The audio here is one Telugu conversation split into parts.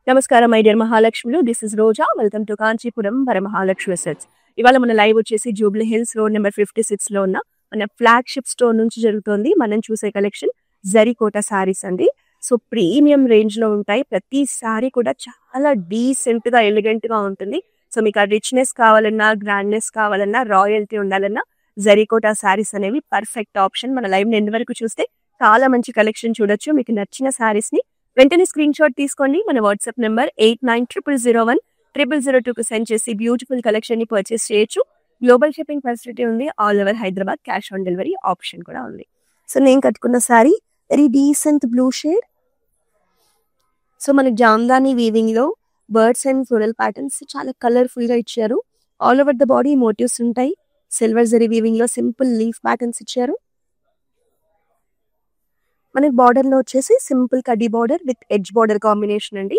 నమస్కారం మై డియర్ మహాలక్ష్మిలు. This is Roja. Welcome to Kanchipuram Varamahalakshmi sets. ఇవాళ మన లైవ్ వచ్చేసి జూబ్లీ హిల్స్ రోడ్ నెంబర్ 56 లో ఉన్న మన ఫ్లాగ్షిప్ స్టోర్ నుంచి జరుగుతోంది. మనం చూసే కలెక్షన్ జరీకోట సారీస్ అండి. సో ప్రీమియం రేంజ్ లో ఉంటాయి. ప్రతి సారీ కూడా చాలా డీసెంట్ గా ఎలిగెంట్ గా ఉంటుంది. సో మీకు ఆ రిచ్నెస్ కావాలన్నా, గ్రాండ్నెస్ కావాలన్నా, రాయల్టీ ఉండాలన్నా జరీకోట సారీస్ అనేవి పర్ఫెక్ట్ ఆప్షన్. మన లైవ్ ఎండ్ వరకు చూస్తే చాలా మంచి కలెక్షన్ చూడొచ్చు. మీకు నచ్చిన సారీస్ ని వెంటనే స్క్రీన్ షాట్ తీసుకోండి. మన వాట్సాప్ నెంబర్ 8900010002 కు సెండ్ చేసి బ్యూటిఫుల్ కలెక్షన్ ని పర్చేస్ చేయొచ్చు. గ్లోబల్ షిప్పింగ్ ఫెసిలిటీ ఉంది. All over Hyderabad cash on delivery option కూడా ఉంది. సో నేను కట్టుకున్న sari very decent blue shade. So మనకి జామ్దాని వీవింగ్ లో బర్డ్స్ అండ్ ఫ్లోరల్ ప్యాటర్న్స్ చాలా కలర్ఫుల్ గా ఇచ్చారు. All over the body motifs ఉంటాయి. సిల్వర్ జరీ వీవింగ్ లో సింపుల్ లీఫ్ ప్యాటర్న్స్ ఇచ్చారు. మనకి బార్డర్ లో వచ్చేసి సింపుల్ కడ్డీ border with edge border combination అండి.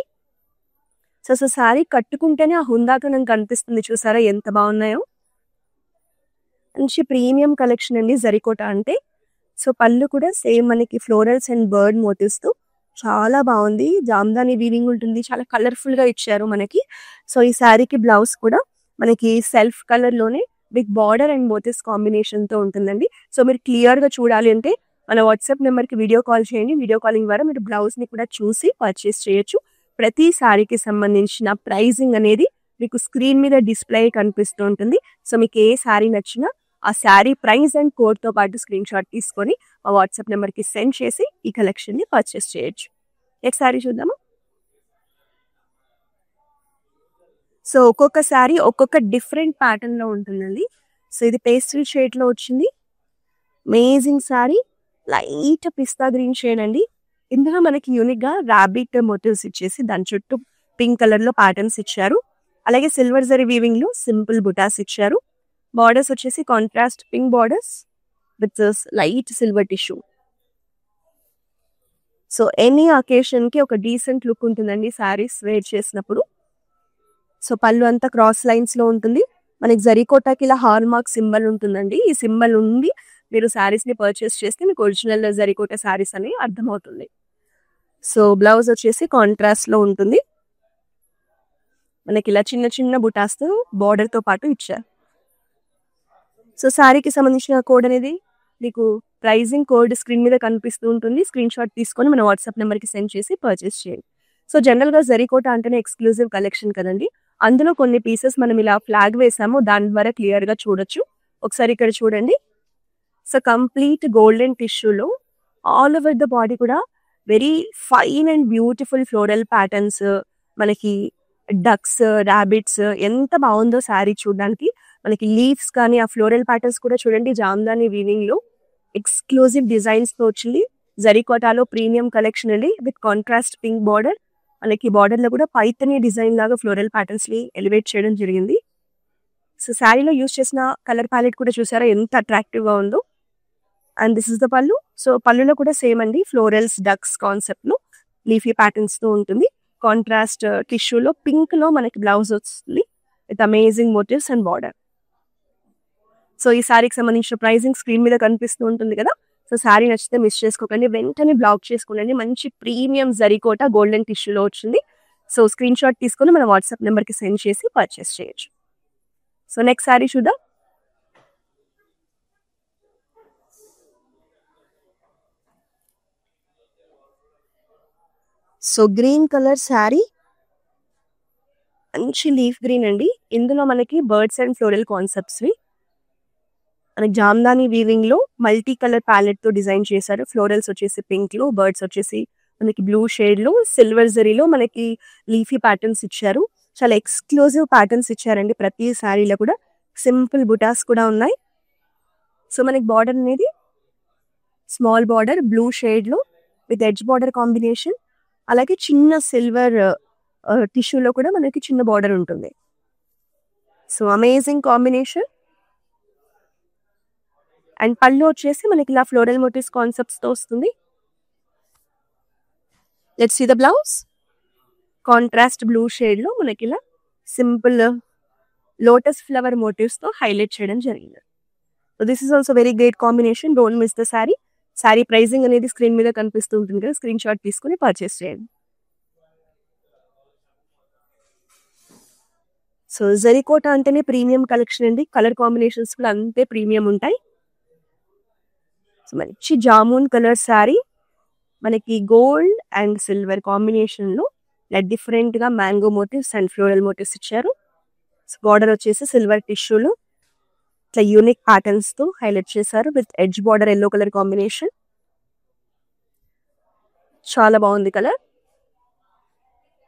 సో సారీ కట్టుకుంటేనే ఆ హుందాతనం కనిపిస్తుంది. చూసారా ఎంత బాగున్నాయో. మంచి ప్రీమియం కలెక్షన్ అండి జరీకోట అంటే. సో పళ్ళు కూడా సేమ్ మనకి ఫ్లోరల్స్ అండ్ బర్డ్ మోటివ్స్ తో చాలా బాగుంది. జామ్దాని వీవింగ్ ఉంటుంది. చాలా కలర్ఫుల్ గా ఇచ్చారు మనకి. సో ఈ శారీకి బ్లౌజ్ కూడా మనకి సెల్ఫ్ కలర్ లోనే with border and motifs combination తో ఉంటుందండి. సో మీరు క్లియర్ గా చూడాలి అంటే మన వాట్సాప్ నెంబర్కి వీడియో కాల్ చేయండి. వీడియో కాలింగ్ ద్వారా మీరు బ్లౌజ్ని కూడా చూసి పర్చేస్ చేయొచ్చు. ప్రతి సారీకి సంబంధించిన ప్రైజింగ్ అనేది మీకు స్క్రీన్ మీద డిస్ప్లే కనిపిస్తూ ఉంటుంది. సో మీకు ఏ సారీ నచ్చినా ఆ శారీ ప్రైస్ అండ్ కోడ్తో పాటు స్క్రీన్ షాట్ తీసుకొని మా వాట్సాప్ నెంబర్కి సెండ్ చేసి ఈ కలెక్షన్ని పర్చేస్ చేయొచ్చు. నెక్స్ట్ సారీ చూద్దామా. సో ఒక్కొక్క శారీ ఒక్కొక్క డిఫరెంట్ ప్యాటర్న్లో ఉంటుందండి. సో ఇది పేస్టల్ షేడ్లో వచ్చింది. అమేజింగ్ శారీ. లైట్ పిస్తా గ్రీన్ షేడ్ అండి. ఇందులో మనకి యూనిక్ గా రాబిట్ మోటివ్స్ ఇచ్చేసి దాని చుట్టూ పింక్ కలర్ లో ప్యాటర్న్స్ ఇచ్చారు. అలాగే సిల్వర్ జరీ వీవింగ్ లో సింపుల్ బుటాస్ ఇచ్చారు. బార్డర్స్ వచ్చేసి contrast pink borders with light silver tissue. So any occasion కి ఒక డీసెంట్ లుక్ ఉంటుందండి సారీస్ వేర్ చేసినప్పుడు. సో పళ్ళు అంతా క్రాస్ లైన్స్ లో ఉంటుంది. మనకి జరీకోటాకి ఇలా హాల్ మార్క్ సింబల్ ఉంటుందండి. ఈ సింబల్ ఉంది మీరు శారీస్ ని పర్చేస్ చేస్తే మీకు ఒరిజినల్ జరీకోట శారీస్ అని అర్థమవుతుంది. సో బ్లౌజ్ వచ్చేసి కాంట్రాస్ట్ లో ఉంటుంది. మనకి ఇలా చిన్న చిన్న బుటాస్ బార్డర్ తో పాటు ఇచ్చారు. సో శారీకి సంబంధించిన కోడ్ అనేది మీకు ప్రైజింగ్ కోడ్ స్క్రీన్ మీద కనిపిస్తూ ఉంటుంది. స్క్రీన్ షాట్ తీసుకొని మన వాట్సాప్ నెంబర్కి సెండ్ చేసి పర్చేస్ చేయండి. సో జనరల్ గా జరీకోట అంటేనే ఎక్స్క్లూజివ్ కలెక్షన్ కదండి. అందులో కొన్ని పీసెస్ మనం ఇలా ఫ్లాగ్ వేసాము. దాని ద్వారా క్లియర్ గా చూడొచ్చు. ఒకసారి ఇక్కడ చూడండి. సో కంప్లీట్ గోల్డెన్ టిష్యూలో ఆల్ ఓవర్ ద బాడీ కూడా very fine and beautiful floral patterns, మనకి డక్స్, ర్యాబిట్స్ ఎంత బాగుందో శారీ చూడడానికి. మనకి లీవ్స్ కానీ ఆ ఫ్లోరల్ ప్యాటర్న్స్ కూడా చూడండి. జామ్దాని వీవింగ్ లో ఎక్స్క్లూజివ్ డిజైన్స్ తో వచ్చింది. జరీకోటాలో ప్రీమియం కలెక్షన్ అండి విత్ కాంట్రాస్ట్ పింక్ బార్డర్. మనకి బార్డర్ లో కూడా పైతని డిజైన్ లాగా ఫ్లోరల్ ప్యాటర్న్స్ ని ఎలివేట్ చేయడం జరిగింది. సో శారీలో యూజ్ చేసిన కలర్ ప్యాలెట్ కూడా చూసారా ఎంత అట్రాక్టివ్ గా ఉందో. And this is the pallu. So పళ్ళులో కూడా సేమ్ అండి ఫ్లోరల్స్ డక్స్ కాన్సెప్ట్ లో లీఫీ ప్యాటర్న్స్ తో ఉంటుంది. కాంట్రాస్ట్ టిష్యూలో పింక్ లో మనకి బ్లౌజ్ వస్తుంది with amazing motifs and border. So ఈ శారీకి సంబంధించిన ప్రైజింగ్ స్క్రీన్ మీద కనిపిస్తూ ఉంటుంది కదా. సో శారీ నచ్చితే మిస్ చేసుకోకండి. వెంటనే బ్లాక్ చేసుకోండి. మంచి ప్రీమియం జరీకోట గోల్డెన్ టిష్యూలో వచ్చింది. సో స్క్రీన్ షాట్ తీసుకొని మన వాట్సాప్ నెంబర్కి సెండ్ చేసి పర్చేస్ చేయొచ్చు. సో నెక్స్ట్ శారీ చూద్దాం. సో గ్రీన్ కలర్ శారీ, మంచి లీఫ్ గ్రీన్ అండి. ఇందులో మనకి బర్డ్స్ అండ్ ఫ్లోరల్ కాన్సెప్ట్స్ మనకి జామ్దాని వీవింగ్ లో మల్టీ కలర్ ప్యాలెట్ తో డిజైన్ చేశారు. ఫ్లోరల్స్ వచ్చేసి పింక్ లో, బర్డ్స్ వచ్చేసి మనకి బ్లూ షేడ్ లో, సిల్వర్ జరీలో మనకి లీఫీ ప్యాటర్న్స్ ఇచ్చారు. చాలా ఎక్స్క్లూజివ్ ప్యాటర్న్స్ ఇచ్చారండి. ప్రతి శారీలో కూడా సింపుల్ బుటాస్ కూడా ఉన్నాయి. సో మనకి బార్డర్ అనేది స్మాల్ బార్డర్ బ్లూ షేడ్ లో విత్ ఎడ్జ్ బార్డర్ కాంబినేషన్. అలాగే చిన్న సిల్వర్ టిష్యూలో కూడా మనకి చిన్న బార్డర్ ఉంటుంది. So amazing combination. అండ్ పళ్ళు వచ్చేసి మనకి ఇలా ఫ్లోరల్ మోటివ్స్ కాన్సెప్ట్స్ తో వస్తుంది. Let's see the blouse. Contrast blue shade లో మనకి ఇలా సింపుల్ లోటస్ ఫ్లవర్ మోటివ్స్ తో హైలైట్ చేయడం జరిగింది. So this is also very great combination. Don't miss the sari. Sari pricing అనేది స్క్రీన్ మీద కనిపిస్తూ ఉంటుంది కదా. స్క్రీన్ షాట్ తీసుకుని పర్చేస్ చేయండి. సో జరీకోట అంటేనే ప్రీమియం కలెక్షన్ అండి. కలర్ కాంబినేషన్స్ కూడా అంతే ప్రీమియం ఉంటాయి. సో మంచి జామున్ కలర్ శారీ, మనకి గోల్డ్ అండ్ సిల్వర్ కాంబినేషన్లో ఇలా డిఫరెంట్గా mango motifs and floral motifs ఇచ్చారు. బార్డర్ వచ్చేసి సిల్వర్ టిష్యూలో ఇట్లా యూనిక్ ప్యాటర్న్స్ తో హైలైట్ చేశారు with edge border yellow colour combination. చాలా బాగుంది కలర్.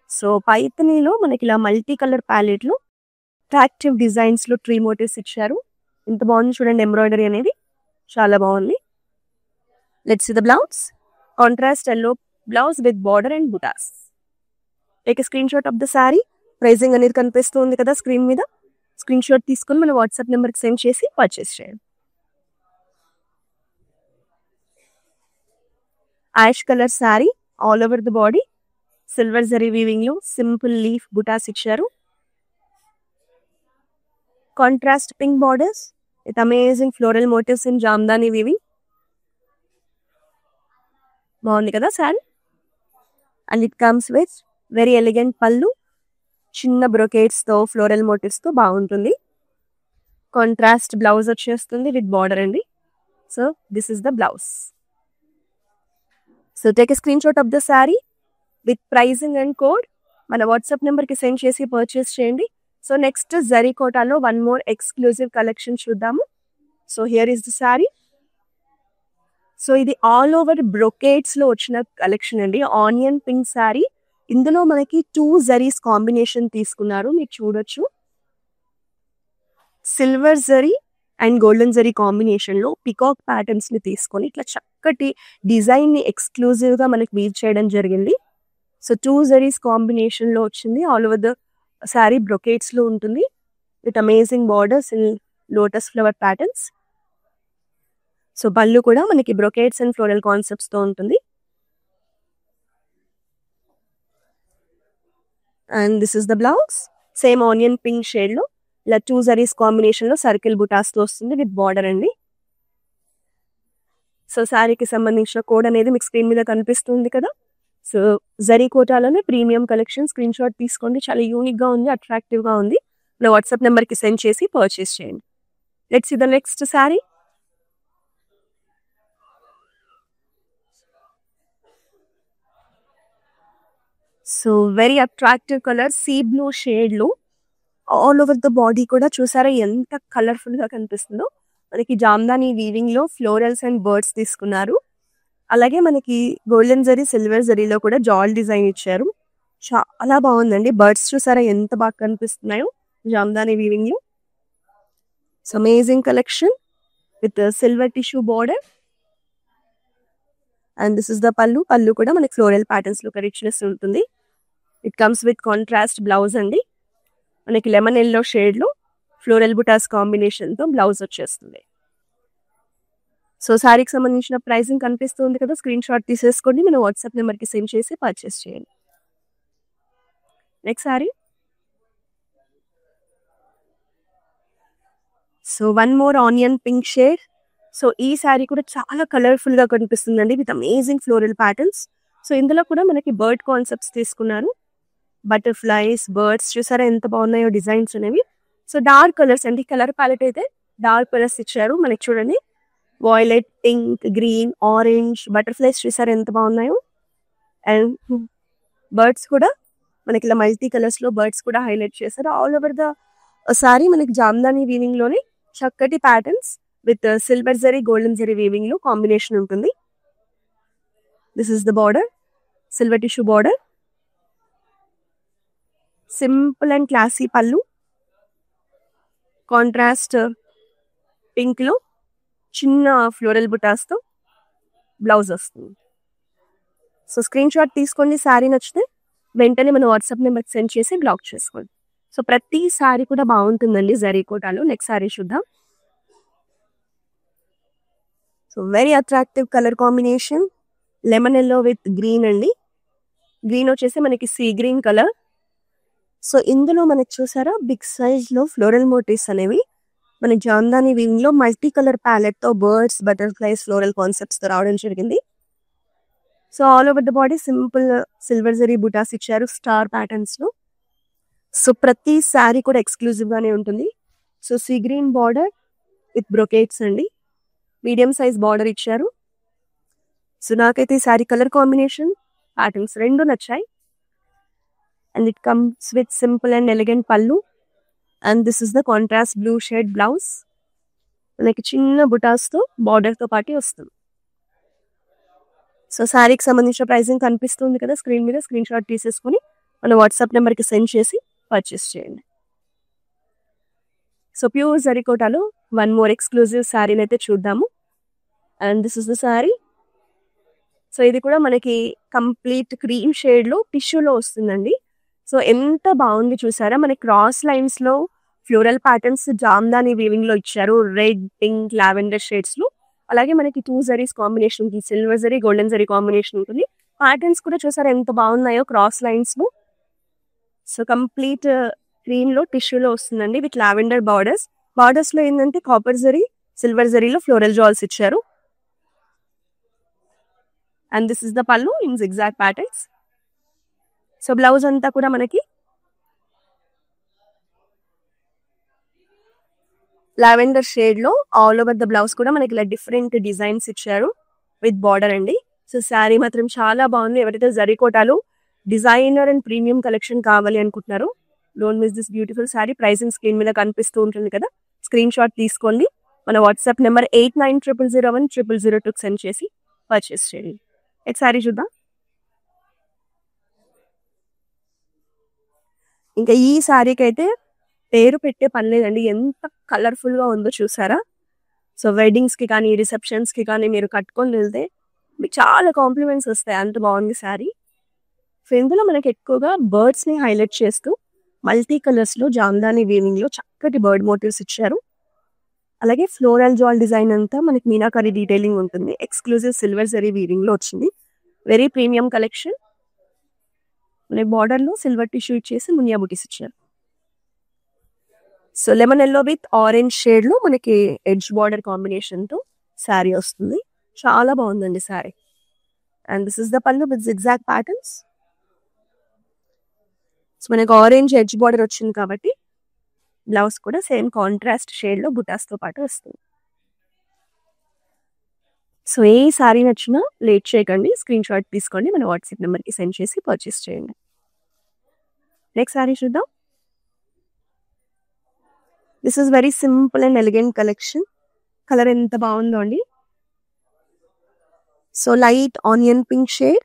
సో పైతనీలో మనకి ఇలా మల్టీ కలర్ ప్యాలెట్ లో అట్రాక్టివ్ డిజైన్స్ లో ట్రీ మోటివ్స్ ఇచ్చారు. ఇంత బాగుంది చూడండి ఎంబ్రాయిడరీ అనేది, చాలా బాగుంది. Let's see the blouse. Contrast yellow blouse with border and butas. Take screen shot of the sari. Pricing అనేది కనిపిస్తుంది కదా స్క్రీన్ మీద. స్క్రీన్ షాట్ తీసుకొని మన వాట్సాప్ నెంబర్కి సెండ్ చేసి పర్చేస్ చేయండి. Ash colour sari, all over the body silver zari weaving లో సింపుల్ లీఫ్ బుటాస్ ఇచ్చారు. Contrast pink borders with amazing floral motifs in Jamdani weaving. బాగుంది కదా sari. And it comes with very elegant pallu, చిన్న బ్రొకేట్స్ తో ఫ్లోరల్ మోటివ్స్ తో బాగుంటుంది. కాంట్రాస్ట్ బ్లౌజ్ వచ్చేస్తుంది విత్ బార్డర్ అండి. So this is the blouse. So take a screen shot of the sari with pricing and code మన వాట్సాప్ నెంబర్కి సెండ్ చేసి పర్చేస్ చేయండి. సో నెక్స్ట్ జరీకోటాలో వన్ మోర్ ఎక్స్క్లూజివ్ కలెక్షన్ చూద్దాము. So here is the sari. So ఇది ఆల్ ఓవర్ బ్రొకేట్స్ లో వచ్చిన కలెక్షన్ అండి. ఆనియన్ పింక్ శారీ, ఇందులో మనకి 2 జరీస్ కాంబినేషన్ తీసుకున్నారు, మీరు చూడొచ్చు. Silver zari and golden zari combination లో పికాక్ ప్యాటర్న్స్ ని తీసుకొని ఇట్లా చక్కటి డిజైన్ ని ఎక్స్క్లూజివ్ గా మనకి వీవ్ చేయడం జరిగింది. సో 2 జరీస్ కాంబినేషన్ లో వచ్చింది. All over the sari brocades లో ఉంటుంది with amazing borders in lotus flower patterns. So పళ్ళు కూడా మనకి బ్రొకేట్స్ అండ్ ఫ్లోరల్ కాన్సెప్ట్స్ తో ఉంటుంది. And this is the blouse. Same onion pink shade లో ఇలా 2 జరీస్ కాంబినేషన్ లో సర్కిల్ బుటాస్ తో వస్తుంది విత్ బార్డర్ అండి. సో శారీకి సంబంధించిన కోడ్ అనేది మీకు స్క్రీన్ మీద కనిపిస్తుంది కదా. సో జరీకోటాలోనే ప్రీమియం కలెక్షన్, స్క్రీన్ షాట్ తీసుకోండి. చాలా యూనిక్ గా ఉంది, అట్రాక్టివ్ గా ఉంది. నా వాట్సాప్ నెంబర్ కి సెండ్ చేసి పర్చేస్ చేయండి. Let's see the next sari. So very attractive colour, sea blue shade లో ఆల్ ఓవర్ ద బాడీ కూడా చూసారా ఎంత కలర్ఫుల్ గా కనిపిస్తుందో. మనకి జామ్దాని వీవింగ్ లో ఫ్లోరల్స్ అండ్ బర్డ్స్ తీసుకున్నారు. అలాగే మనకి గోల్డెన్ జరీ సిల్వర్ జరీలో కూడా జాల్ డిజైన్ ఇచ్చారు. చాలా బాగుందండి. బర్డ్స్ చూసారా ఎంత బాగా కనిపిస్తున్నాయో జామ్దాని వీవింగ్ లో. So amazing collection with silver tissue border. And this is the పళ్ళు. పళ్ళు కూడా మనకి ఫ్లోరల్ ప్యాటర్న్స్ లో రిచ్నెస్ ఉంటుంది. It comes with contrast blouse అండి. మనకి లెమన్ ఎల్లో షేడ్ లో ఫ్లోరల్ బుటాస్ కాంబినేషన్ తో బ్లౌజ్ వచ్చేస్తుంది. సో శారీకి సంబంధించిన ప్రైసింగ్ కనిపిస్తుంది కదా, స్క్రీన్ షాట్ తీసేసుకోండి, మన వాట్సాప్ నెంబర్కి సెండ్ చేసి పర్చేస్ చేయండి. Next sari. So one more onion pink shade. So ఈ శారీ కూడా చాలా కలర్ఫుల్ గా కనిపిస్తుందండి with amazing floral patterns. So ఇందులో కూడా మనకి బర్డ్ కాన్సెప్ట్స్ తీసుకున్నారు. బటర్ఫ్లైస్, బర్డ్స్ చూసారా ఎంత బాగున్నాయో డిజైన్స్ అనేవి. సో డార్క్ కలర్స్ అండి. కలర్ ప్యాలెట్ అయితే డార్క్ కలర్స్ ఇచ్చారు మనకి. చూడండి violet, pink, green, orange, butterflies చూసారా ఎంత బాగున్నాయో. అండ్ బర్డ్స్ కూడా మనకి ఇలా మల్టీ కలర్స్ లో బర్డ్స్ కూడా హైలైట్ చేశారు. ఆల్ ఓవర్ ద సారీ మనకి జామ్దాని వీవింగ్ లోనే చక్కటి patterns with silver zari, golden zari weaving లో కాంబినేషన్ ఉంటుంది. This is the border, silver tissue border. Simple and classy పళ్ళు, కాంట్రాస్ట్ పింక్ లో చిన్న ఫ్లోరల్ బుటాస్ తో బ్లౌజ్ వస్తుంది. సో స్క్రీన్ షాట్ తీసుకోండి. శారీ నచ్చితే వెంటనే మన వాట్సాప్ నెంబర్ సెండ్ చేసి బ్లాక్ చేసుకోండి. సో ప్రతి శారీ కూడా బాగుంటుందండి జరీకోటాలో. నెక్స్ట్ శారీ చూద్దాం. So very attractive colour combination, lemon yellow with green అండి. గ్రీన్ వచ్చేసి మనకి సీ గ్రీన్ కలర్. సో ఇందులో మనకి చూసారా బిగ్ సైజ్ లో ఫ్లోరల్ మోటివ్స్ అనేవి మన జామ్దాని వీవింగ్ లో మల్టీ కలర్ ప్యాలెట్ తో బర్డ్స్, బటర్ఫ్లైస్, ఫ్లోరల్ కాన్సెప్ట్స్ తో రావడం జరిగింది. So all over the body simple silver zari బుటాస్ ఇచ్చారు స్టార్ ప్యాటర్న్స్ లో. సో ప్రతి శారీ కూడా ఎక్స్క్లూజివ్ గానే ఉంటుంది. So sea green border with brocades అండి, మీడియం సైజ్ బార్డర్ ఇచ్చారు. సో నాకైతే ఈ శారీ కలర్ కాంబినేషన్ ప్యాటర్న్స్ రెండు నచ్చాయి. And it comes with simple and elegant pallu. And this is the contrast blue shade blouse. మనకి చిన్న బుటాస్తో బార్డర్తో పాటు వస్తుంది. సో శారీకి సంబంధించిన ప్రైసింగ్ కనిపిస్తుంది కదా స్క్రీన్ మీద, స్క్రీన్ షాట్ తీసేసుకొని మన వాట్సాప్ నెంబర్కి సెండ్ చేసి పర్చేస్ చేయండి. సో ప్యూర్ జరీకోటాలో వన్ మోర్ ఎక్స్క్లూజివ్ శారీని అయితే చూద్దాము. And this is the sari. So ఇది కూడా మనకి కంప్లీట్ క్రీమ్ షేడ్లో టిష్యూలో వస్తుందండి. సో ఎంత బాగుంది చూసారా, మనకి క్రాస్ లైన్స్లో ఫ్లోరల్ ప్యాటర్న్స్ జామ్దాని వీవింగ్లో ఇచ్చారు, రెడ్, పింక్, లావెండర్ షేడ్స్లో. అలాగే మనకి 2 జరీస్ కాంబినేషన్ ఉంటుంది, silver zari, golden zari combination ఉంటుంది. ప్యాటర్న్స్ కూడా చూసారా ఎంత బాగున్నాయో క్రాస్ లైన్స్లో. సో కంప్లీట్ క్రీమ్లో టిష్యూలో వస్తుందండి విత్ లావెండర్ బార్డర్స్. బార్డర్స్లో ఏంటంటే కాపర్ జరీ, సిల్వర్ జరీలో ఫ్లోరల్ జాల్స్ ఇచ్చారు. And this is the pallu in zigzag patterns. So blouse అంతా కూడా మనకి లావెండర్ షేడ్లో ఆల్ ఓవర్ ద బ్లౌజ్ కూడా మనకి ఇలా డిఫరెంట్ డిజైన్స్ ఇచ్చారు విత్ బార్డర్ అండి. సో శారీ మాత్రం చాలా బాగుంది. ఎవరైతే జరీకోటాలు డిజైనర్ అండ్ ప్రీమియం కలెక్షన్ కావాలి అనుకుంటున్నారో don't miss this beautiful sari. Pricing screen మీద కనిపిస్తూ ఉంటుంది కదా, స్క్రీన్ షాట్ తీసుకోండి. మన వాట్సాప్ నెంబర్ 8900010002 సెండ్ చేసి పర్చేస్ చేయండి. నెక్స్ట్ శారీ చూద్దాం. ఇంకా ఈ శారీకి అయితే పేరు పెట్టే పని లేదండి, ఎంత కలర్ఫుల్గా ఉందో చూసారా. సో వెడ్డింగ్స్కి కానీ రిసెప్షన్స్కి కానీ మీరు కట్టుకొని వెళ్తే మీకు చాలా కాంప్లిమెంట్స్ వస్తాయి, అంత బాగుంది శారీ. సో ఇందులో మనకి ఎక్కువగా బర్డ్స్ని హైలైట్ చేస్తూ మల్టీ కలర్స్లో జామ్దాని వీవింగ్లో చక్కటి బర్డ్ మోటివ్స్ ఇచ్చారు. అలాగే ఫ్లోరల్ జాల్ డిజైన్ అంతా మనకి మీనాకరీ డీటెయిలింగ్ ఉంటుంది. ఎక్స్క్లూజివ్ సిల్వర్ జరీ వీవింగ్లో వచ్చింది, వెరీ ప్రీమియం కలెక్షన్. మనకి బార్డర్లో సిల్వర్ టిష్యూ ఇచ్చేసి మునియా బుటీస్ ఇచ్చారు. So lemon yellow with orange షేడ్లో మనకి ఎడ్జ్ బార్డర్ కాంబినేషన్తో శారీ వస్తుంది. చాలా బాగుందండి sari. And this is the pallu with zigzag patterns. So మనకి ఆరెంజ్ ఎడ్జ్ బార్డర్ వచ్చింది కాబట్టి బ్లౌజ్ కూడా సేమ్ కాంట్రాస్ట్ షేడ్లో బుటాస్తో పాటు వస్తుంది. సో ఏ శారీ నచ్చినా లేట్ చేయకండి, స్క్రీన్ షాట్ తీసుకోండి, మన వాట్సాప్ నెంబర్కి సెండ్ చేసి పర్చేస్ చేయండి. నెక్స్ట్ శారీ చూద్దాం. This is very simple and elegant collection. Colour ఎంత బాగుందో అండి. So light onion pink shade,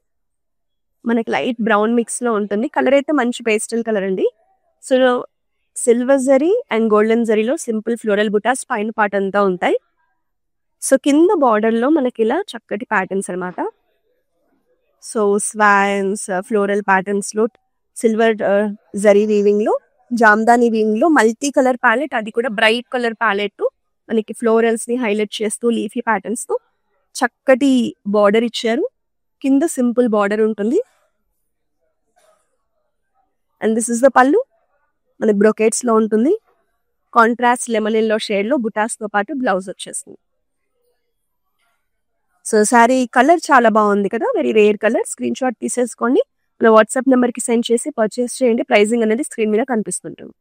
మనకి లైట్ బ్రౌన్ మిక్స్లో ఉంటుంది. కలర్ అయితే మంచి పేస్టల్ కలర్ అండి. So silver zari and golden జరీలో సింపుల్ ఫ్లోరల్ బుటాస్ పైన పార్ట్ అంతా ఉంటాయి. సో కింద బార్డర్లో మనకి ఇలా చక్కటి ప్యాటర్న్స్ అనమాట. సో స్వాన్స్, ఫ్లోరల్ ప్యాటర్న్స్లో సిల్వర్ జరీ వీవింగ్లో, జామ్దాని వీవింగ్లో మల్టీ కలర్ ప్యాలెట్, అది కూడా బ్రైట్ కలర్ ప్యాలెట్. మనకి ఫ్లోరల్స్ని హైలైట్ చేస్తూ లీఫీ ప్యాటర్న్స్తో చక్కటి బార్డర్ ఇచ్చారు. కింద సింపుల్ బార్డర్ ఉంటుంది. అండ్ దిస్ ఇస్ ద పల్లు, మనకి బ్రొకేట్స్లో ఉంటుంది. కాంట్రాస్ట్ లెమన్ ఎల్లో షేడ్లో బుటాస్తో పాటు బ్లౌజ్ వచ్చేస్తుంది. సో శారీ కలర్ చాలా బాగుంది కదా, very rare colour. Screen shot తీసేసుకోండి, మన వాట్సాప్ నెంబర్కి సెండ్ చేసి పర్చేస్ చేయండి. ప్రైజింగ్ అనేది స్క్రీన్ మీద కనిపిస్తుంటుంది.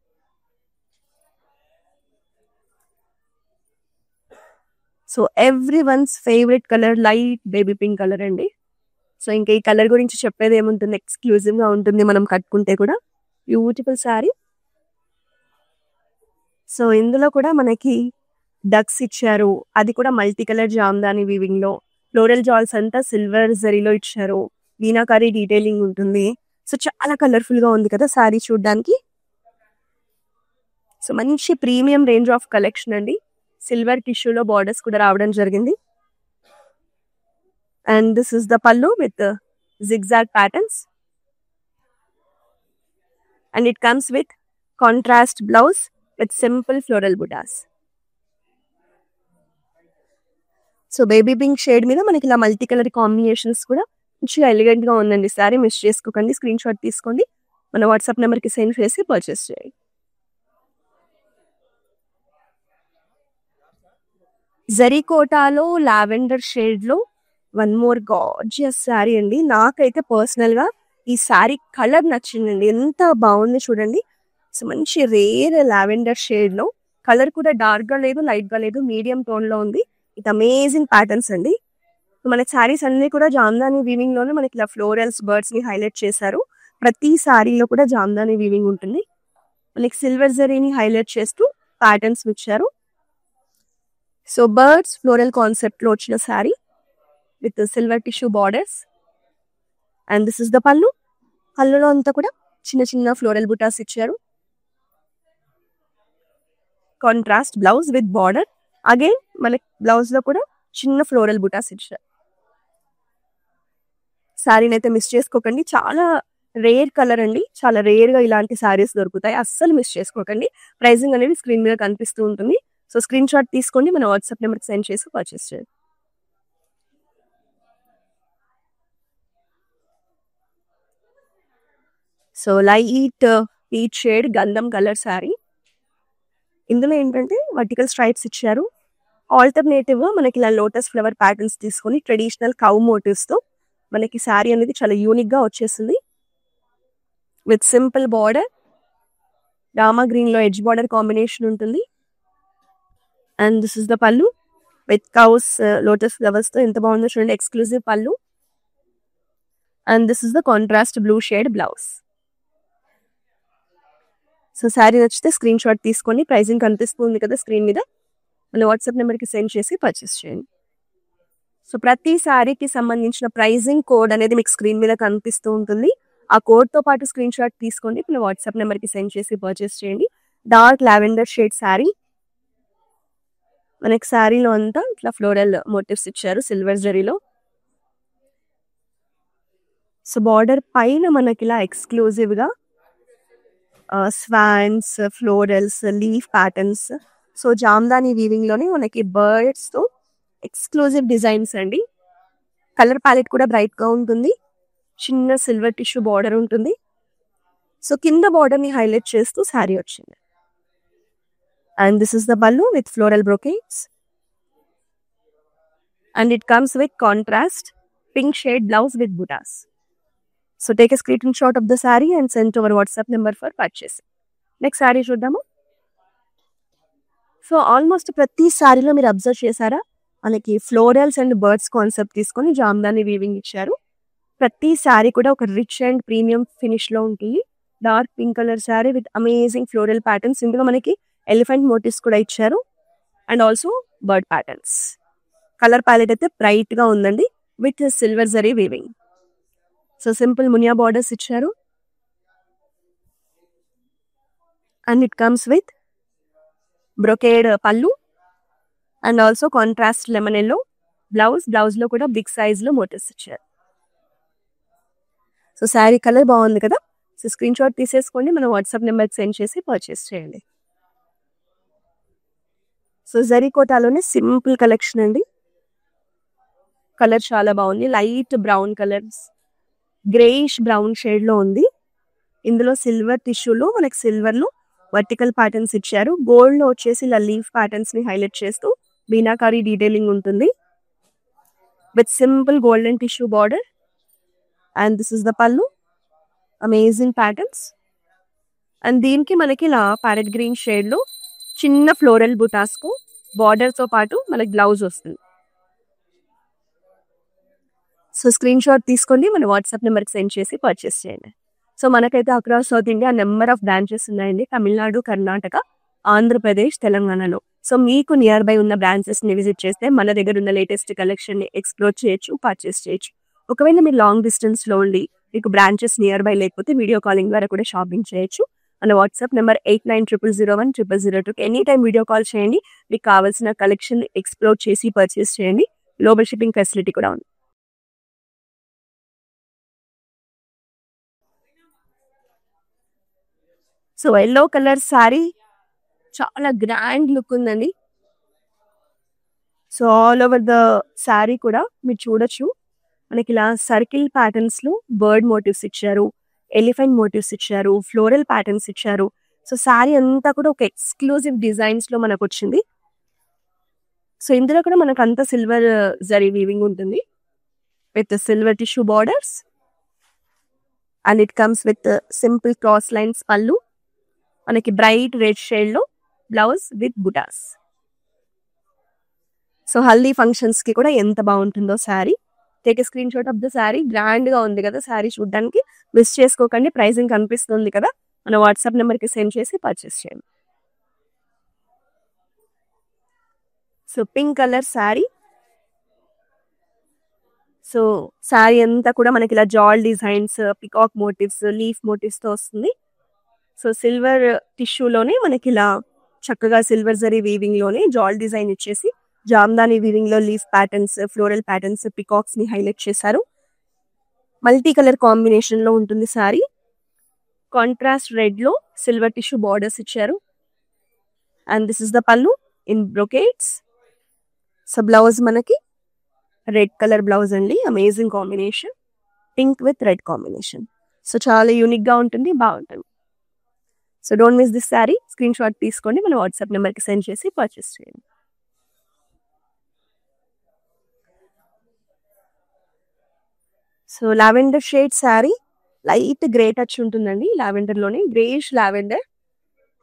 So every one's favourite colour light baby pink colour అండి. సో ఇంకా ఈ కలర్ గురించి చెప్పేది ఏముంటుంది, ఎక్స్క్లూజివ్గా ఉంటుంది మనం కట్టుకుంటే కూడా. బ్యూటిఫుల్ శారీ. సో ఇందులో కూడా మనకి డక్స్ ఇచ్చారు, అది కూడా మల్టీ కలర్ జామ్దాని వీవింగ్లో. ఫ్లోరల్ జాల్స్ అంతా సిల్వర్ జరీలో ఇచ్చారు, మీనాకరీ డీటెయిలింగ్ ఉంటుంది. సో చాలా కలర్ఫుల్గా ఉంది కదా శారీ చూడడానికి. సో మంచి ప్రీమియం రేంజ్ ఆఫ్ కలెక్షన్ అండి. సిల్వర్ టిష్యూలో బార్డర్స్ కూడా రావడం జరిగింది. And this is the pallu with zigzag patterns. And it comes with contrast blouse with simple floral butas. So baby pink shade మీద మనకి ఇలా మల్టీ కలర్ కాంబినేషన్స్ కూడా మంచిగా ఎలిగెంట్గా ఉందండి శారీ. మిస్ చేసుకోకండి, స్క్రీన్ షాట్ తీసుకోండి, మన వాట్సాప్ నెంబర్కి సెండ్ చేసి పర్చేస్ చేయండి. జరీకోటాలో లావెండర్ షేడ్లో వన్ మోర్ గార్జియస్ శారీ అండి. నాకైతే పర్సనల్గా ఈ శారీ కలర్ నచ్చిందండి, ఎంత బాగుంది చూడండి. సో మంచి రేర్ లావెండర్ షేడ్ లో, కలర్ కూడా డార్క్ గా లేదు, లైట్ గా లేదు, మీడియం టోన్ లో ఉంది. ఇది అమేజింగ్ ప్యాటర్న్స్ అండి. మనకి శారీస్ అన్ని కూడా జామ్దాని వీవింగ్ లోనే మనకి ఇలా ఫ్లోరల్స్, బర్డ్స్ ని హైలైట్ చేశారు. ప్రతి శారీలో కూడా జామ్దాని వీవింగ్ ఉంటుంది. మనకి సిల్వర్ జరీని హైలైట్ చేస్తూ ప్యాటర్న్స్ ఇచ్చారు. సో బర్డ్స్ ఫ్లోరల్ కాన్సెప్ట్ లో వచ్చిన sari with silver tissue borders. And this is the పళ్ళు. పళ్ళులో అంతా కూడా చిన్న చిన్న ఫ్లోరల్ బుటాస్ ఇచ్చారు. Contrast blouse with border. Again మనకి బ్లౌజ్ లో కూడా చిన్న ఫ్లోరల్ బుటాస్ ఇచ్చారు. శారీని అయితే మిస్ చేసుకోకండి. చాలా రేర్ కలర్ అండి. చాలా రేర్ గా ఇలాంటి శారీస్ దొరుకుతాయి. అస్సలు మిస్ చేసుకోకండి. ప్రైసింగ్ అనేది స్క్రీన్ మీద కనిపిస్తూ ఉంటుంది. సో స్క్రీన్ షాట్ తీసుకోండి, మన వాట్సాప్ నెంబర్కి సెండ్ చేసి పర్చేస్ చేయండి. సో లైట్ పీచ్ షేడ్ గంధం కలర్ శారీ. ఇందులో ఏంటంటే వర్టికల్ స్ట్రైప్స్ ఇచ్చారు. ఆల్టర్నేటివ్ గా మనకి ఇలా లోటస్ ఫ్లవర్ ప్యాటర్న్స్ తీసుకొని ట్రెడిషనల్ కౌ మోటివ్స్ తో మనకి శారీ అనేది చాలా యూనిక్ గా వచ్చేసింది. With simple border, Rama green లో ఎడ్జ్ బార్డర్ కాంబినేషన్ ఉంటుంది. అండ్ దిస్ ఇస్ ద పళ్ళు విత్ కౌస్ లోటస్ ఫ్లవర్స్ తో ఎంత బాగుందో చూడండి, ఎక్స్క్లూజివ్ పళ్ళు. And this is the contrast blue shade blouse. So sari నచ్చితే స్క్రీన్ షాట్ తీసుకొని ప్రైసింగ్ కనిపిస్తుంది కదా స్క్రీన్ మీద, మన వాట్సాప్ నెంబర్కి సెండ్ చేసి పర్చేస్ చేయండి. సో ప్రతి శారీకి సంబంధించిన ప్రైజింగ్ కోడ్ అనేది మీకు స్క్రీన్ మీద కనిపిస్తూ ఉంటుంది. ఆ కోడ్ తో పాటు స్క్రీన్ షాట్ తీసుకోండి, మన వాట్సాప్ నెంబర్కి సెండ్ చేసి పర్చేస్ చేయండి. Dark lavender shade sari. మనకి శారీలో అంతా ఇట్లా ఫ్లోరల్ మోటివ్స్ ఇచ్చారు సిల్వర్ జరీలో. సో బార్డర్ పైన మనకి ఇలా ఎక్స్క్లూజివ్ గా swans, florals, leaf patterns. So Jamdani weaving లోనే మనకి బర్డ్స్ తో ఎక్స్క్లూజివ్ డిజైన్స్ అండి. కలర్ ప్యాలెట్ కూడా బ్రైట్ గా ఉంటుంది. చిన్న సిల్వర్ టిష్యూ బార్డర్ ఉంటుంది. సో కింద బార్డర్ ని హైలైట్ చేస్తూ శారీ వచ్చింది. అండ్ దిస్ ఇస్ ద పళ్ళు with floral బ్రోకేట్స్. And it comes with contrast pink shade blouse with బుటాస్. So take a screen shot of the sari and send to our WhatsApp number for purchase. Next sari చూద్దాము. సో ఆల్మోస్ట్ ప్రతి శారీలో మీరు అబ్జర్వ్ చేశారా, మనకి ఫ్లోరల్స్ అండ్ బర్డ్స్ కాన్సెప్ట్ తీసుకొని జామ్దాని వీవింగ్ ఇచ్చారు. ప్రతి శారీ కూడా ఒక రిచ్ అండ్ ప్రీమియం ఫినిష్ లో ఉంటుంది. Dark pink colour sari with amazing floral patterns. ఇందులో మనకి ఎలిఫెంట్ మోటివ్స్ కూడా ఇచ్చారు and also bird patterns. Colour palette అయితే బ్రైట్ గా ఉందండి with silver zari weaving. So simple మునియా బార్డర్స్ ఇచ్చారు. And it comes with brocade pallu and also contrast lemon yellow blouse. Blouse లో కూడా బిగ్ సైజ్ లో మోటివ్స్ ఇచ్చారు. సో శారీ కలర్ బాగుంది కదా. సో స్క్రీన్ షాట్ తీసేసుకోండి, మన వాట్సాప్ నెంబర్కి సెండ్ చేసి పర్చేస్ చేయండి. సో జరీకోటాలోనే సింపుల్ కలెక్షన్ అండి. కలర్ చాలా బాగుంది. Light brown colours, greyish brown shade లో ఉంది. ఇందులో సిల్వర్ టిష్యూలో మనకి సిల్వర్ లో వర్టికల్ ప్యాటర్న్స్ ఇచ్చారు. గోల్డ్ లో వచ్చేసి ఇలా లీఫ్ ప్యాటర్న్స్ ని హైలైట్ చేస్తూ బీనాకారీ డీటెయిలింగ్ ఉంటుంది with simple golden tissue border. And this is the pallu. Amazing patterns. And దీనికి మనకి ఇలా ప్యారెట్ గ్రీన్ షేడ్ లో చిన్న ఫ్లోరల్ బుటాస్ కు బార్డర్ తో పాటు మనకి బ్లౌజ్ వస్తుంది. సో స్క్రీన్ షాట్ తీసుకోండి, మన వాట్సాప్ నెంబర్కి సెండ్ చేసి పర్చేస్ చేయండి. సో మనకైతే across south India number of branches ఉన్నాయండి. తమిళనాడు, కర్ణాటక, ఆంధ్రప్రదేశ్, తెలంగాణలో. సో మీకు నియర్ బై ఉన్న బ్రాంచెస్ ని విజిట్ చేస్తే మన దగ్గర ఉన్న లేటెస్ట్ కలెక్షన్ ని ఎక్స్ప్లోర్ చేయొచ్చు, పర్చేస్ చేయొచ్చు. ఒకవేళ మీరు లాంగ్ డిస్టెన్స్ లో ఉండి మీకు బ్రాంచెస్ నియర్ బై లేకపోతే వీడియో కాలింగ్ ద్వారా కూడా షాపింగ్ చేయొచ్చు. మన WhatsApp number 8900010002. Any time video call చేయండి. మీకు కావాల్సిన కలెక్షన్ ఎక్స్ప్లోర్ చేసి పర్చేస్ చేయండి. గ్లోబల్ షిప్పింగ్ ఫెసిలిటీ కూడా ఉంది. సో ఎల్లో కలర్ శారీ చాలా గ్రాండ్ లుక్ ఉందండి. So all over the sari కూడా మీరు చూడొచ్చు, మనకి ఇలా సర్కిల్ ప్యాటర్న్స్ లో బర్డ్ మోటివ్స్ ఇచ్చారు, ఎలిఫెంట్ మోటివ్స్ ఇచ్చారు, ఫ్లోరల్ ప్యాటర్న్స్ ఇచ్చారు. సో శారీ అంతా కూడా ఒక ఎక్స్క్లూజివ్ డిజైన్స్ లో మనకు వచ్చింది. సో ఇందులో కూడా మనకు అంతా సిల్వర్ జరీ వీవింగ్ ఉంటుంది with silver tissue borders. And it comes with simple cross lines pallu మనకి బ్రైట్ రెడ్ షేడ్ లో బ్లౌజ్ విత్ బుటాస్. సో హల్దీ ఫంక్షన్స్ కి కూడా ఎంత బాగుంటుందో sari. Take a screen shot of the sari. Grand గా ఉంది కదా శారీ చూడడానికి. మిస్ చేసుకోకండి. ప్రైసింగ్ కనిపిస్తుంది కదా, మన వాట్సాప్ నెంబర్ కి సెండ్ చేసి పర్చేస్ చేయండి. So pink colour sari. So sari అంతా కూడా మనకి ఇలా జాల్ designs, peacock motifs, leaf motifs తో వస్తుంది. సో సిల్వర్ టిష్యూలోనే మనకి ఇలా చక్కగా సిల్వర్ జరీ వీవింగ్ లోనే జాల్ డిజైన్ ఇచ్చేసి జామ్దాని వీవింగ్ లో leaf patterns, floral patterns, peacocks ని హైలైట్ చేశారు. మల్టీ కలర్ కాంబినేషన్ లో ఉంటుంది శారీ. కాంట్రాస్ట్ రెడ్ లో సిల్వర్ టిష్యూ బార్డర్స్ ఇచ్చారు. And this is the pallu in brocades. So blouse మనకి రెడ్ కలర్ బ్లౌజ్ అండి. Amazing combination, pink with red combination. So చాలా యూనిక్ గా ఉంటుంది, బాగుంటుంది. So don't miss this sari. Screen shot తీసుకోండి, మన వాట్సాప్ నెంబర్కి సెండ్ చేసి పర్చేస్ చేయండి. So lavender shade sari. Light grey touch ఉంటుందండి లావెండర్ లోనే, గ్రేష్ లావెండర్.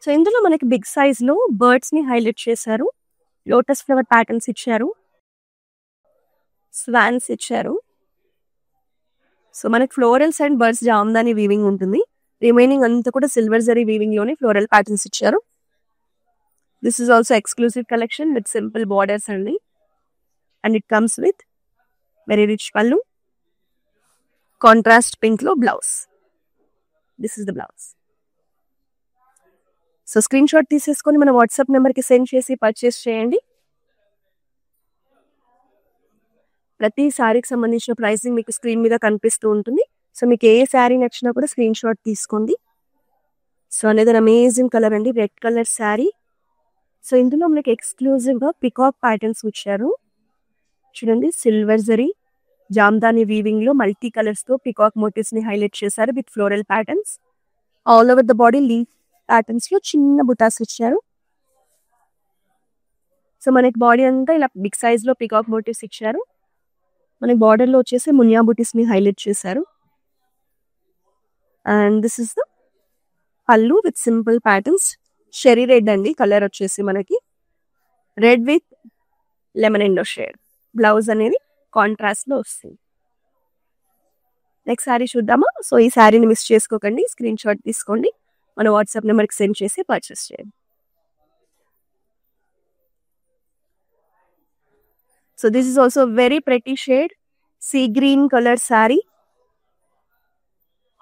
సో ఇందులో మనకి బిగ్ సైజ్ లో బర్డ్స్ ని హైలైట్ చేశారు. లోటస్ ఫ్లవర్ ప్యాటర్న్స్ ఇచ్చారు, స్వాన్స్ ఇచ్చారు. సో మనకి florals and birds Jamdani weaving ఉంటుంది. రిమైనింగ్ అంతా కూడా సిల్వర్ జరీ వీవింగ్ లోనే ఫ్లోరల్ ప్యాటర్న్స్ ఇచ్చారు. This is also exclusive collection with simple borders అండి. And it comes with very rich pallu, contrast pink లో blouse. This is the blouse. So screen shot తీసేసుకొని మన వాట్సాప్ నెంబర్ కి సెండ్ చేసి పర్చేస్ చేయండి. ప్రతి శారీకి సంబంధించిన ప్రైసింగ్ మీకు స్క్రీన్ మీద కనిపిస్తూ ఉంటుంది. సో మీకు ఏ శారీ నచ్చినా కూడా స్క్రీన్ షాట్ తీసుకోండి. సో అనేది అమేజింగ్ కలర్ అండి, రెడ్ కలర్ శారీ. సో ఇందులో మనకి ఎక్స్క్లూజివ్ గా పికాక్ ప్యాటర్న్స్ ఇచ్చారు. చూడండి, సిల్వర్ జరీ జామ్దాని వీవింగ్ లో మల్టీ కలర్స్ తో పికాక్ మోటివ్స్ ని హైలైట్ చేశారు with floral patterns. All over the body leaf patterns లో చిన్న బుటాస్ ఇచ్చారు. సో మనకి బాడీ అంతా ఇలా బిగ్ సైజ్ లో పికాక్ మోటివ్స్ ఇచ్చారు. మనకి బార్డర్ లో వచ్చేసి మునియా బుటీస్ ని హైలైట్ చేశారు. And this is the pallu with simple patterns. షెరీ red అండి కలర్ వచ్చేసి మనకి, red with lemon yellow shade. Blouse అనేది కాంట్రాస్ట్ లో వస్తుంది. నెక్స్ట్ శారీ చూద్దామా. సో ఈ శారీని మిస్ చేసుకోకండి, స్క్రీన్ షాట్ తీసుకోండి, మన వాట్సాప్ నెంబర్కి సెండ్ చేసి పర్చేస్ చేయండి. So this is also very pretty shade, see green colour sari.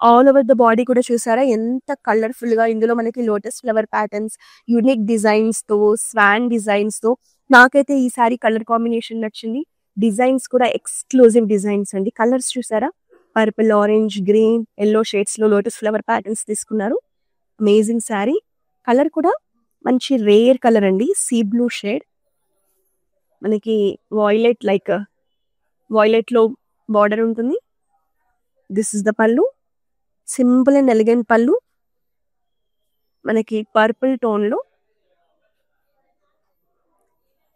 All over the body కూడా చూసారా ఎంత కలర్ఫుల్ గా. ఇందులో మనకి lotus flower patterns, unique designs తో, స్వాన్ డిజైన్స్ తో. నాకైతే ఈ శారీ కలర్ కాంబినేషన్ నచ్చింది. డిజైన్స్ కూడా ఎక్స్క్లూజివ్ డిజైన్స్ అండి. కలర్స్ చూసారా, purple, orange, green, yellow shades లో లోటస్ ఫ్లవర్ ప్యాటర్న్స్ తీసుకున్నారు. అమేజింగ్ శారీ. కలర్ కూడా మంచి రేర్ కలర్ అండి, సీ బ్లూ షేడ్. మనకి వాయిలెట్, లైక్ వాయిలెట్ లో బార్డర్ ఉంటుంది. This is the pallu, simple and elegant pallu. మనకి పర్పుల్ టోన్ లో,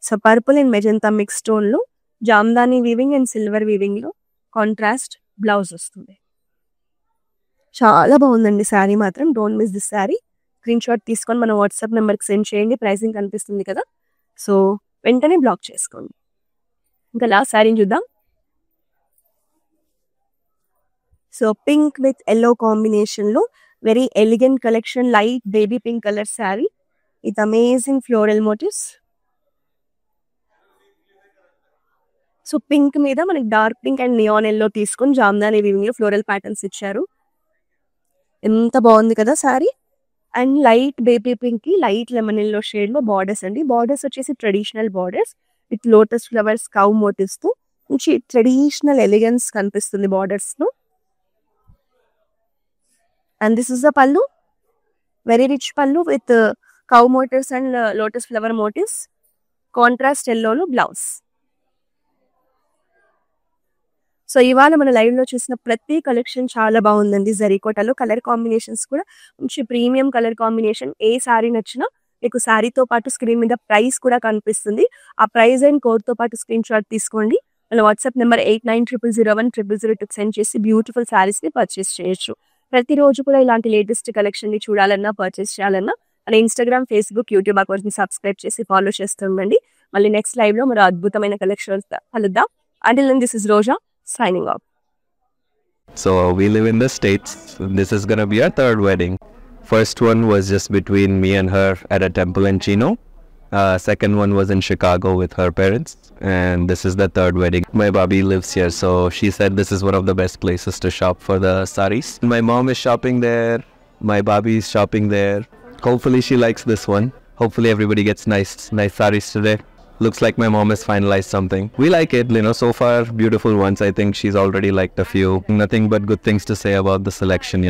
so purple and magenta mix tone లో Jamdani weaving and silver weaving లో కాంట్రాస్ట్ బ్లౌజ్ వస్తుంది. చాలా బాగుందండి శారీ మాత్రం. Don't miss this sari. Screen shot తీసుకొని మన వాట్సాప్ నెంబర్కి సెండ్ చేయండి. ప్రైసింగ్ కనిపిస్తుంది కదా, సో వెంటనే బ్లాక్ చేసుకోండి. ఇంకా లాస్ట్ శారీని చూద్దాం. So pink with yellow combination లో very elegant collection, light baby pink colour sari with amazing floral motifs. So pink మీద మనకి dark pink and neon yellow తీసుకొని జామ్దాని వీవింగ్ లో ఫ్లోరల్ ప్యాటర్న్స్ ఇచ్చారు. ఎంత బాగుంది కదా sari. And light baby pink కి లైట్ లెమన్ ఎల్లో షేడ్ లో బార్డర్స్ అండి. బార్డర్స్ వచ్చేసి traditional borders with lotus flowers, cow motifs తో మంచి ట్రెడిషనల్ ఎలిగెన్స్ కనిపిస్తుంది బార్డర్స్ లో. And this is the pallu, very rich pallu with cow motifs and lotus flower motifs. Contrast ఎల్లోలో బ్లౌజ్. సో ఇవాళ మన లైవ్ లో చూసిన ప్రతి కలెక్షన్ చాలా బాగుందండి. జరీకోటలో కలర్ కాంబినేషన్స్ కూడా మంచి ప్రీమియం కలర్ కాంబినేషన్. ఏ శారీ నచ్చినా మీకు శారీతో పాటు స్క్రీన్ మీద ప్రైస్ కూడా కనిపిస్తుంది. ఆ ప్రైస్ అండ్ కోడ్ తో పాటు స్క్రీన్ షాట్ తీసుకోండి. మన వాట్సాప్ నెంబర్ 8900010002 సెండ్ చేసి బ్యూటిఫుల్ శారీస్ ని పర్చేస్ చేయొచ్చు. ప్రతిరోజు కూడా ఇలాంటి లేటెస్ట్ కలెక్షన్ని చూడాలన్నా, పర్చేస్ చేయాలన్నా మన ఇన్‌స్టాగ్రామ్, ఫేస్‌బుక్, యూట్యూబ్ అకౌంట్‌ని సబ్స్క్రైబ్ చేసి ఫాలో చేస్తూ ఉండండి. మళ్ళీ నెక్స్ట్ లైవ్‌లో మరో అద్భుతమైన కలెక్షన్స్‌తో కలుద్దాం. Until then, this is Roja signing off. So we live in the States. This is gonna be our third wedding. First one was just between me and her at a temple in Chino. Second one was in Chicago with her parents. And this is the third wedding. My Bobby lives here, so she said this is one of the best places to shop for the saris. My mom is shopping there. My Bobby is shopping there. Hopefully she likes this one. Hopefully everybody gets nice saris today. Looks like my mom has finalized something. We like it, so far beautiful ones. I think she's already liked a few. Nothing but good things to say about the selection,